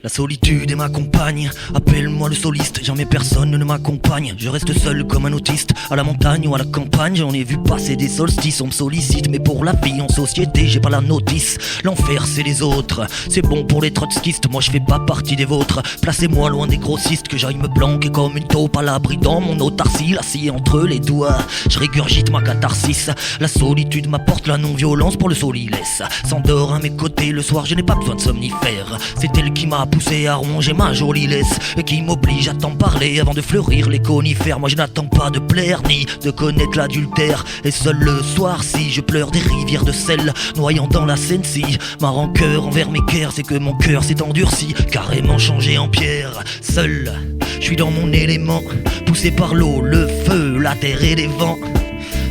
La solitude est ma compagne, appelle-moi le soliste, jamais personne ne m'accompagne. Je reste seul comme un autiste, à la montagne ou à la campagne. J'en ai vu passer des solstices, on me sollicite, mais pour la vie en société, j'ai pas la notice. L'enfer c'est les autres, c'est bon pour les trotskistes, moi je fais pas partie des vôtres. Placez-moi loin des grossistes, que j'aille me planquer comme une taupe à l'abri dans mon autarcie. Assis entre les doigts, je régurgite ma catharsis. La solitude m'apporte la non-violence pour le solilès. S'endort à mes côtés le soir, je n'ai pas besoin de somnifère. C'est elle qui m'a poussé à ronger ma jolie laisse et qui m'oblige à t'en parler avant de fleurir les conifères. Moi je n'attends pas de plaire ni de connaître l'adultère. Et seul le soir si je pleure des rivières de sel noyant dans la Seine, si ma rancœur envers mes cœurs, c'est que mon cœur s'est endurci, carrément changé en pierre. Seul, je suis dans mon élément, poussé par l'eau, le feu, la terre et les vents.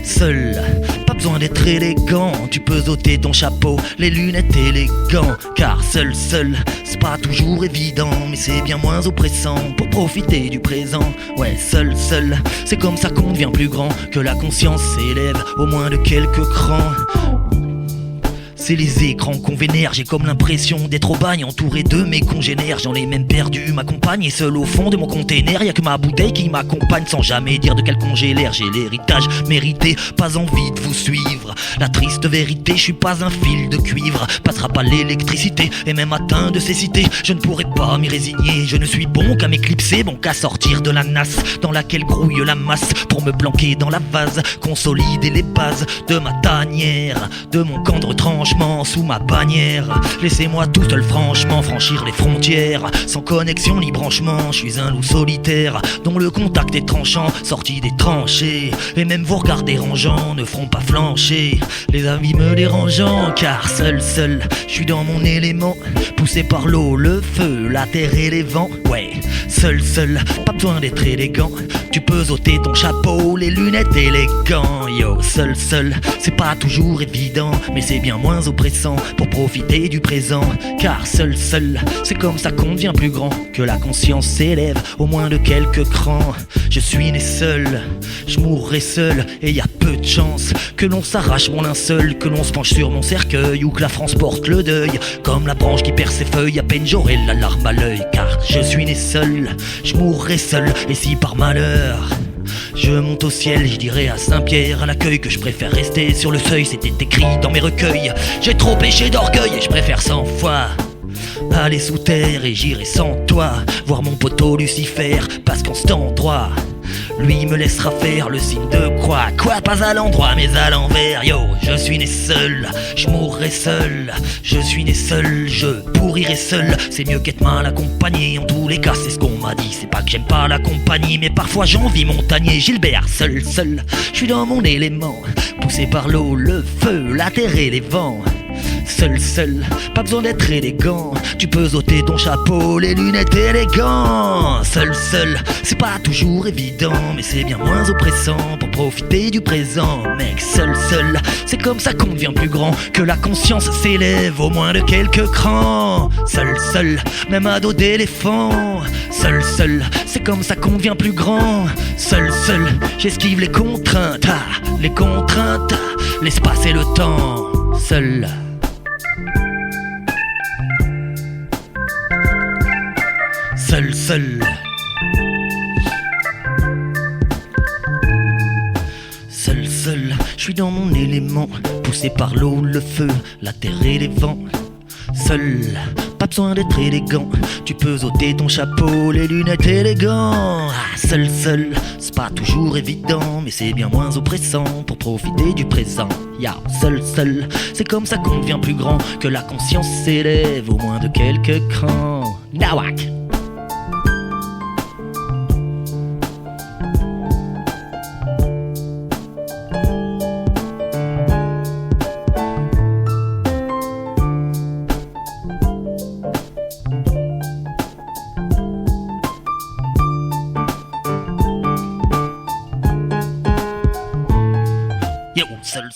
Seul, pas besoin d'être élégant, tu peux ôter ton chapeau, les lunettes et les gants. Car seul, c'est pas toujours évident, mais c'est bien moins oppressant pour profiter du présent. Ouais, seul, c'est comme ça qu'on devient plus grand, que la conscience s'élève au moins de quelques crans. C'est les écrans qu'on vénère, j'ai comme l'impression d'être au bagne entouré de mes congénères. J'en ai même perdu ma compagne et seul au fond de mon container, y'a que ma bouteille qui m'accompagne sans jamais dire de quel congélaire. J'ai l'héritage mérité, pas envie de vous suivre. La triste vérité, je suis pas un fil de cuivre, passera pas l'électricité et même atteint de cécité. Je ne pourrai pas m'y résigner, je ne suis bon qu'à m'éclipser, bon qu'à sortir de la nasse dans laquelle grouille la masse, pour me planquer dans la vase, consolider les bases de ma tanière, de mon camp de retranchement sous ma bannière. Laissez-moi tout seul franchement franchir les frontières, sans connexion ni branchement. Je suis un loup solitaire dont le contact est tranchant, sorti des tranchées. Et même vos regards dérangeants ne feront pas flancher les amis me dérangeant. Car seul, je suis dans mon élément, poussé par l'eau, le feu, la terre et les vents. Ouais, seul, pas besoin d'être élégant, tu peux ôter ton chapeau, les lunettes et les gants. Yo, seul, c'est pas toujours évident, mais c'est bien moins oppressant pour profiter du présent. Car seul, c'est comme ça qu'on devient plus grand, que la conscience s'élève au moins de quelques crans. Je suis né seul, je mourrai seul, et y a peu de chance que l'on s'arrache mon linceul, que l'on se penche sur mon cercueil, ou que la France porte le deuil comme la branche qui perd ses feuilles. À peine j'aurai la larme à l'œil, car je suis né seul, je mourrai seul. Et si par malheur je monte au ciel, je dirai à Saint-Pierre à l'accueil que je préfère rester sur le seuil. C'était écrit dans mes recueils, j'ai trop péché d'orgueil et je préfère 100 fois aller sous terre. Et j'irai sans toi voir mon poteau Lucifer, parce qu'en cet endroit lui me laissera faire le signe de croix. Quoi, pas à l'endroit mais à l'envers. Yo, je suis né seul, je mourrai seul. Je suis né seul, je pourrirai seul. C'est mieux qu'être mal accompagné, en tous les cas c'est ce qu'on m'a dit. C'est pas que j'aime pas la compagnie, mais parfois j'envie montagnier. Gilbert, seul, je suis dans mon élément, poussé par l'eau, le feu, la terre et les vents. Seul, pas besoin d'être élégant, tu peux ôter ton chapeau, les lunettes et les gants. Seul, c'est pas toujours évident, mais c'est bien moins oppressant pour profiter du présent. Mec, seul, c'est comme ça qu'on devient plus grand, que la conscience s'élève au moins de quelques crans. Seul, même à dos d'éléphant. Seul, c'est comme ça qu'on devient plus grand. Seul, j'esquive les contraintes, l'espace et le temps. Seul. Seul, je suis dans mon élément, poussé par l'eau, le feu, la terre et les vents. Seul, pas besoin d'être élégant, tu peux ôter ton chapeau, les lunettes et les gants. Ah, seul, c'est pas toujours évident, mais c'est bien moins oppressant pour profiter du présent. Ya, seul, c'est comme ça qu'on devient plus grand, que la conscience s'élève au moins de quelques crans. Nawak. Yo, seul.